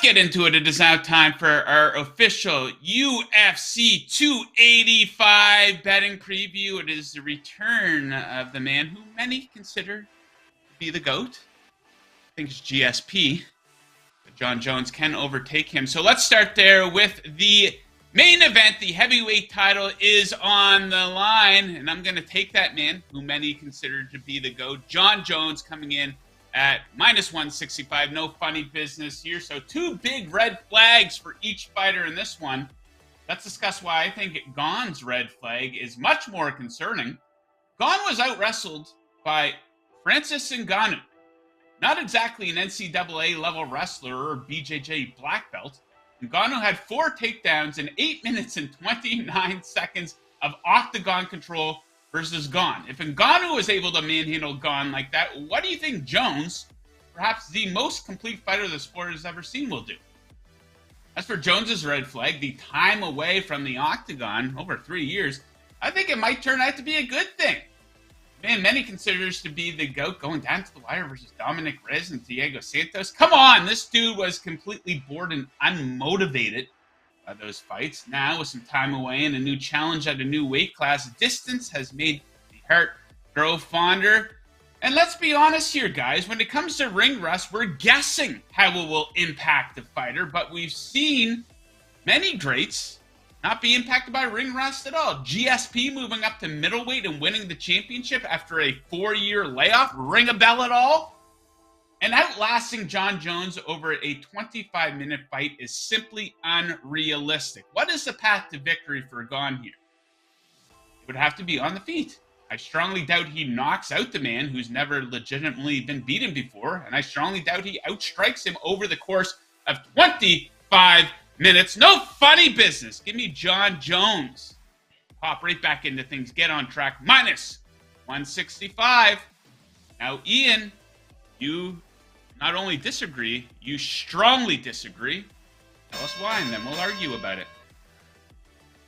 get into it. It is now time for our official UFC 285 betting preview. It is the return of the man who many consider to be the GOAT. I think it's GSP. But Jon Jones can overtake him. So let's start there with the main event. The heavyweight title is on the line. And I'm going to take that man who many consider to be the GOAT. Jon Jones coming in at -165. No funny business here. So two big red flags for each fighter in this one. Let's discuss why I think Gane's red flag is much more concerning. Gane was out-wrestled by Francis Ngannou. Not exactly an NCAA level wrestler or BJJ black belt. Ngannou had 4 takedowns in 8 minutes and 29 seconds of octagon control versus Gane. If Ngannou was able to manhandle Gane like that, what do you think Jones, perhaps the most complete fighter the sport has ever seen, will do? As for Jones's red flag, the time away from the octagon, over 3 years, I think it might turn out to be a good thing. Man, many considers to be the GOAT, going down to the wire versus Dominic Reyes and Diego Santos. Come on, this dude was completely bored and unmotivated by those fights. Now, with some time away and a new challenge at a new weight class, distance has made the heart grow fonder. And let's be honest here, guys. When it comes to ring rust, we're guessing how it will impact the fighter, but we've seen many greats not be impacted by ring rust at all. GSP moving up to middleweight and winning the championship after a 4-year layoff. Ring a bell at all? And outlasting Jon Jones over a 25-minute fight is simply unrealistic. What is the path to victory for Gane here? It would have to be on the feet. I strongly doubt he knocks out the man who's never legitimately been beaten before, and I strongly doubt he outstrikes him over the course of 25 minutes. No funny business. Give me Jon Jones. Pop right back into things. Get on track. -165. Now, Ian, you not only disagree, you strongly disagree. Tell us why, and then we'll argue about it.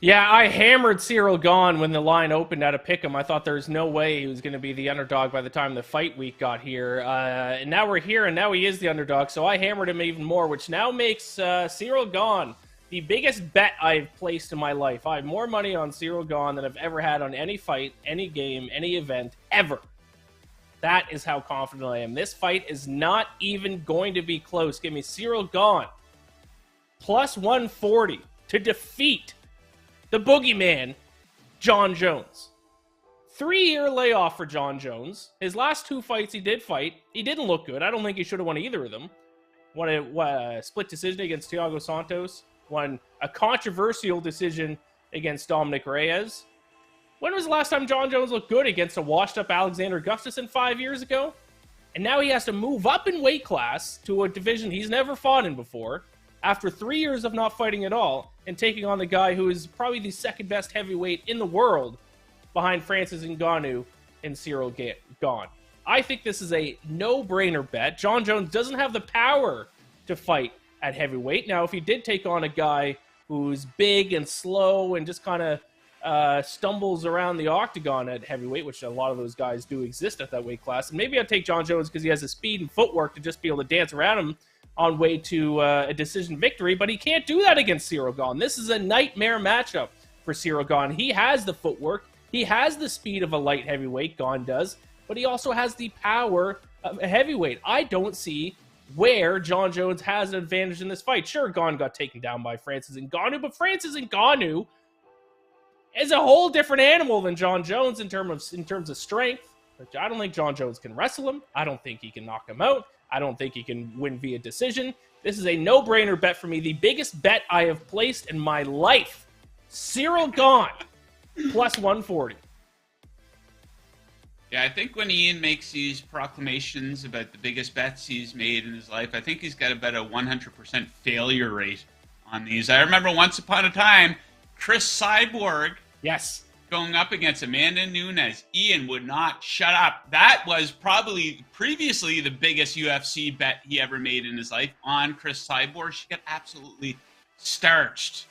Yeah, I hammered Ciryl Gane when the line opened at a pick'em. I thought there's no way he was going to be the underdog by the time the fight week got here. And now we're here, and now he is the underdog, so I hammered him even more, which now makes Ciryl Gane the biggest bet I've placed in my life. I have more money on Ciryl Gane than I've ever had on any fight, any game, any event, ever. That is how confident I am. This fight is not even going to be close. Give me Ciryl Gane +140 to defeat the boogeyman, Jon Jones. 3-year layoff for Jon Jones. His last 2 fights he did fight. He didn't look good. I don't think he should have won either of them. Won a split decision against Thiago Santos. Won a controversial decision against Dominic Reyes. When was the last time Jon Jones looked good against a washed-up Alexander Gustafsson 5 years ago? And now he has to move up in weight class to a division he's never fought in before, after 3 years of not fighting at all, and taking on the guy who is probably the second best heavyweight in the world behind Francis Ngannou and Ciryl Gane. I think this is a no-brainer bet. Jon Jones doesn't have the power to fight at heavyweight. Now, if he did take on a guy who's big and slow and just kind of stumbles around the octagon at heavyweight, which a lot of those guys do exist at that weight class, and maybe I'd take Jon Jones because he has the speed and footwork to just be able to dance around him on way to a decision victory, but he can't do that against Ciryl Gane. This is a nightmare matchup for Ciryl Gane. He has the footwork, he has the speed of a light heavyweight, Gane does, but he also has the power of a heavyweight. I don't see where Jon Jones has an advantage in this fight. Sure, Gane got taken down by Francis Ngannou, but Francis Ngannou is a whole different animal than Jon Jones in terms of strength. I don't think Jon Jones can wrestle him. I don't think he can knock him out. I don't think he can win via decision. This is a no-brainer bet for me. The biggest bet I have placed in my life. Ciryl Gane +140. Yeah, I think when Ian makes these proclamations about the biggest bets he's made in his life, I think he's got about a 100% failure rate on these. I remember once upon a time, Chris Cyborg going up against Amanda Nunes. Ian would not shut up. That was probably previously the biggest UFC bet he ever made in his life on Chris Cyborg. She got absolutely starched.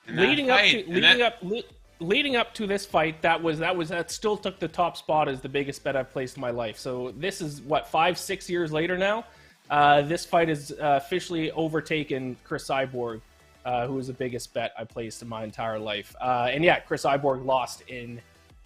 Leading up to this fight, that still took the top spot as the biggest bet I've placed in my life. So this is what, 5-6 years later now. this fight has officially overtaken Chris Cyborg, who was the biggest bet I placed in my entire life. And yeah, Chris Cyborg lost in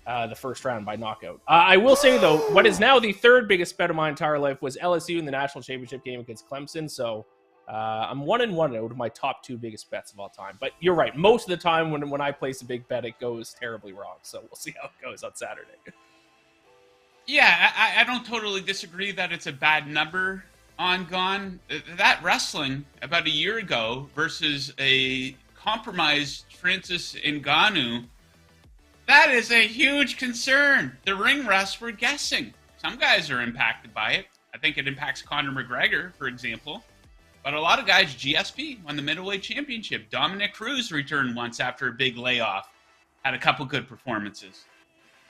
the first round by knockout. I will say, though, what is now the third biggest bet of my entire life was LSU in the national championship game against Clemson. So I'm 1-1 out of my top 2 biggest bets of all time. But you're right. Most of the time when I place a big bet, it goes terribly wrong. So we'll see how it goes on Saturday. Yeah, I don't totally disagree that it's a bad number on Gane. That wrestling about a year ago versus a compromised Francis Ngannou, that is a huge concern. The ring rust, we're guessing. Some guys are impacted by it. I think it impacts Conor McGregor, for example. But a lot of guys, GSP won the middleweight championship. Dominic Cruz returned once after a big layoff. Had a couple good performances.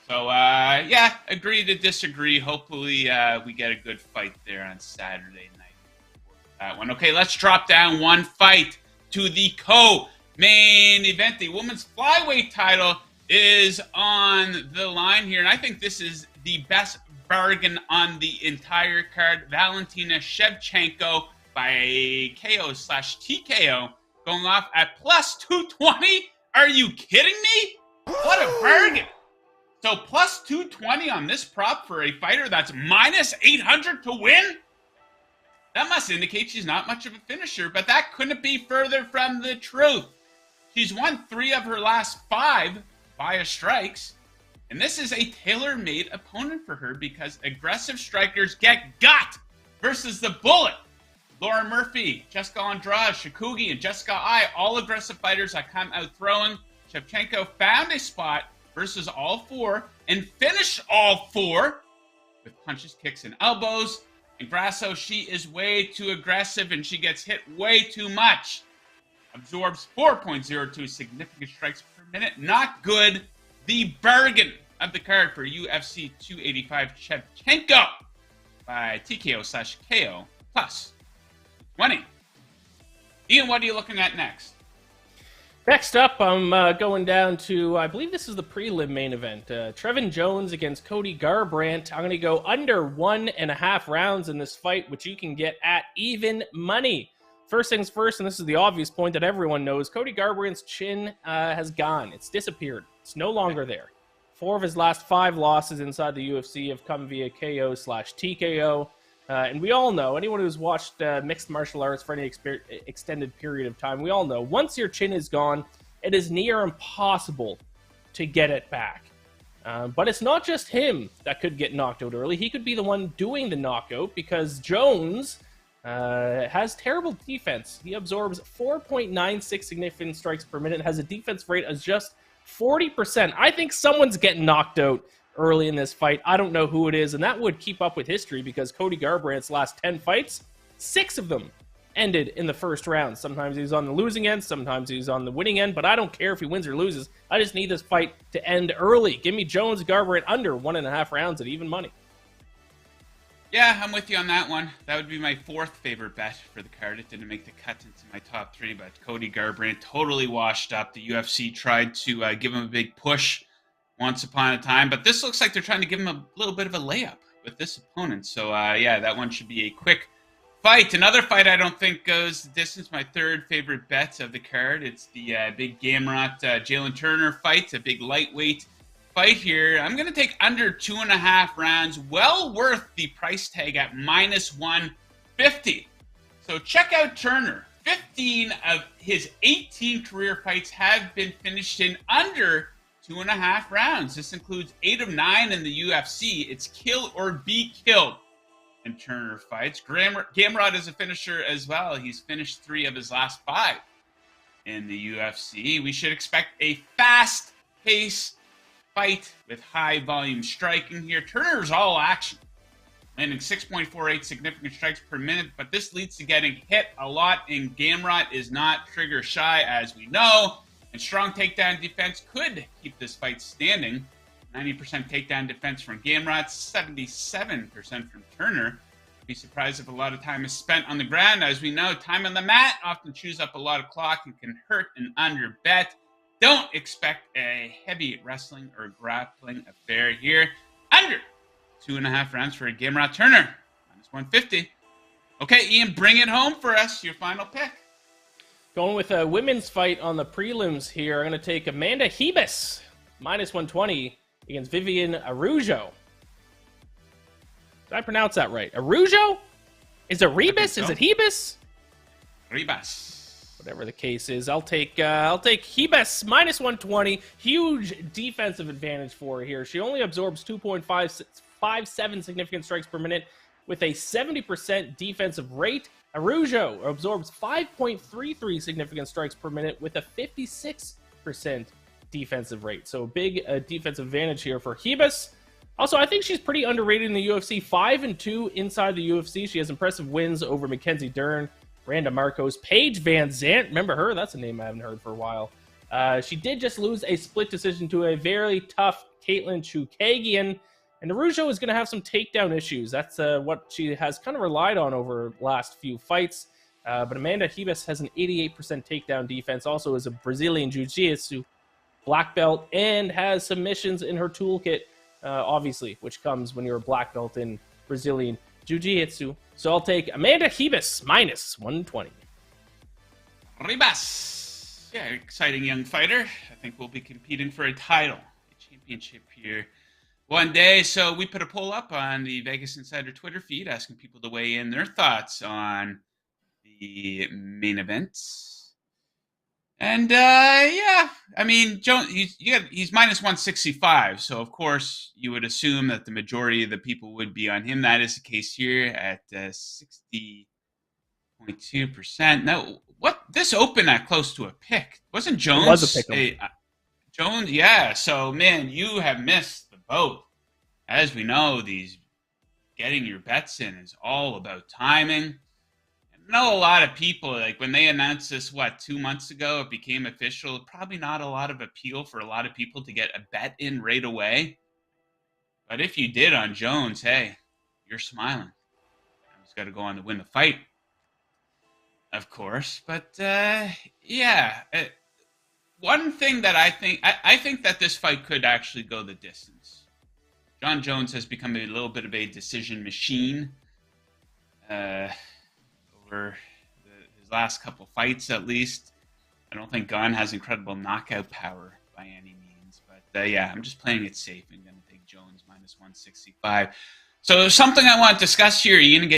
So, yeah, agree to disagree. Hopefully, we get a good fight there on Saturday night. That one. Okay, let's drop down one fight to the co-main event. The women's flyweight title is on the line here, and I think this is the best bargain on the entire card. Valentina Shevchenko by KO/TKO going off at plus 220. Are you kidding me? What a bargain. So plus 220 on this prop for a fighter that's minus 800 to win? That must indicate she's not much of a finisher, but that couldn't be further from the truth. She's won 3 of her last 5 via strikes, and this is a tailor-made opponent for her because aggressive strikers get got versus the bullet. Laura Murphy, Jessica Andrade, Shakugi, and Jessica Ai, all aggressive fighters that come out throwing. Shevchenko found a spot versus all 4 and finished all 4 with punches, kicks, and elbows. And Grasso, she is way too aggressive and she gets hit way too much. Absorbs 4.02 significant strikes per minute. Not good. The bargain of the card for UFC 285 Shevchenko by TKO/KO plus 20. Ian, what are you looking at next? Next up, I'm going down to, I believe this is the prelim main event. Trevin Jones against Cody Garbrandt. I'm going to go under 1.5 rounds in this fight, which you can get at even money. First things first, and this is the obvious point that everyone knows, Cody Garbrandt's chin has gone. It's disappeared. It's no longer there. 4 of his last 5 losses inside the UFC have come via KO/TKO. And we all know, anyone who's watched mixed martial arts for any extended period of time, we all know, once your chin is gone, it is near impossible to get it back. But it's not just him that could get knocked out early. He could be the one doing the knockout because Jones has terrible defense. He absorbs 4.96 significant strikes per minute, has a defense rate of just 40%. I think someone's getting knocked out early in this fight. I don't know who it is, and that would keep up with history because Cody Garbrandt's last 10 fights, 6 of them ended in the first round. Sometimes he's on the losing end, sometimes he's on the winning end, but I don't care if he wins or loses. I just need this fight to end early. Give me Jones Garbrandt under 1.5 rounds at even money. Yeah, I'm with you on that one. That would be my 4th favorite bet for the card. It didn't make the cut into my top 3, but Cody Garbrandt totally washed up. The UFC tried to give him a big push once upon a time, but this looks like they're trying to give him a little bit of a layup with this opponent. So, yeah, that one should be a quick fight. Another fight I don't think goes the distance. My 3rd favorite bet of the card. It's the big Gamrot Jalin Turner fight, a big lightweight fight here. I'm going to take under 2.5 rounds. Well worth the price tag at minus 150. So check out Turner. 15 of his 18 career fights have been finished in under 2.5 rounds. This includes 8 of 9 in the UFC. It's kill or be killed in Turner fights. Gamrot is a finisher as well. He's finished 3 of his last 5 in the UFC. We should expect a fast-paced fight with high-volume striking here. Turner's all action, landing 6.48 significant strikes per minute, but this leads to getting hit a lot, and Gamrot is not trigger shy, as we know. And strong takedown defense could keep this fight standing. 90% takedown defense from Gamrot, 77% from Turner. Be surprised if a lot of time is spent on the ground. As we know, time on the mat often chews up a lot of clock and can hurt an under bet. Don't expect a heavy wrestling or grappling affair here. Under 2.5 rounds for Gamrot Turner. Minus 150. Okay, Ian, bring it home for us. Your final pick. Going with a women's fight on the prelims here. I'm going to take Amanda Ribas, -120, against Viviane Araujo. Did I pronounce that right? Araujo? Is it Ribas? So. Is it Ribas? Ribas. Whatever the case is, I'll take Ribas -120. Huge defensive advantage for her here. She only absorbs 2.57 significant strikes per minute with a 70% defensive rate. Araujo absorbs 5.33 significant strikes per minute with a 56% defensive rate. So a big defensive advantage here for Ribas. Also, I think she's pretty underrated in the UFC. 5-2 inside the UFC. She has impressive wins over Mackenzie Dern, Randa Marcos, Paige Van Zandt. Remember her? That's a name I haven't heard for a while. She did just lose a split decision to a very tough Caitlin Chookagian. And Araujo is going to have some takedown issues. That's what she has kind of relied on over the last few fights. But Amanda Ribas has an 88% takedown defense. Also is a Brazilian Jiu-Jitsu black belt and has submissions in her toolkit, obviously, which comes when you're a black belt in Brazilian Jiu-Jitsu. So I'll take Amanda Ribas -120. Ribas. Yeah, exciting young fighter. I think we'll be competing for a title, a championship here one day. So we put a poll up on the Vegas Insider Twitter feed asking people to weigh in their thoughts on the main events. And yeah, I mean, Jones, he's -165. So of course you would assume that the majority of the people would be on him. That is the case here at 60.2%. Now, this opened at close to a pick. Wasn't Jones? It was a pick. Jones, yeah. So man, you have missed the boat. As we know, getting your bets in is all about timing. I know a lot of people, like when they announced this, 2 months ago, it became official. Probably not a lot of appeal for a lot of people to get a bet in right away. But if you did on Jones, hey, you're smiling. He's got to go on to win the fight, of course. But yeah, one thing that I think that this fight could actually go the distance. Jon Jones has become a little bit of a decision machine over his last couple fights, at least. I don't think Gane has incredible knockout power by any means. But yeah, I'm just playing it safe and going to take Jones -165. So something I want to discuss here, Ian,